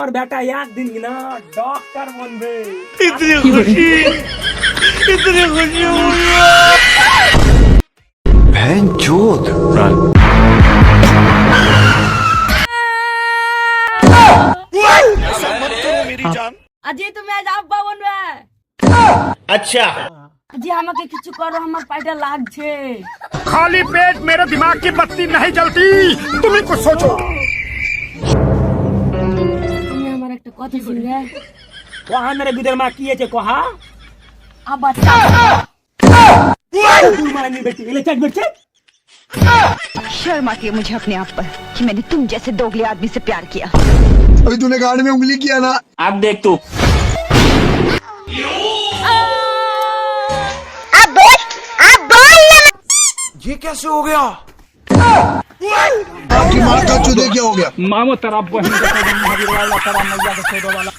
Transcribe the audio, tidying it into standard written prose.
তোমার বেটা একদিন না ডক্টর बनবে। इतनी खुशी बहन चोद मेरी जान। আজি তুমি আজ আব্বা বনবে। अच्छा আজি আমাকে কিছু করো, আমার পায়টা লাগছে। खाली पेट मेरे दिमाग की बत्ती नहीं जलती, तुम ही कुछ सोचो। তুমি আমার একটা কথা শুনবে? কহা মেরে গুদের মা কি আছে কহা? আবার তুই মানি বেটি এলে চেক বেটি। शर्म आती है मुझे अपने आप पर कि मैंने तुम जैसे दोगले आदमी से प्यार किया। अभी तूने गाड़ी में उंगली किया ना। अब देख तू ये कैसे हो गया? आपकी माँ का चूदे क्या हो गया? मामो तेरा बहन का तेरा मैया का वाला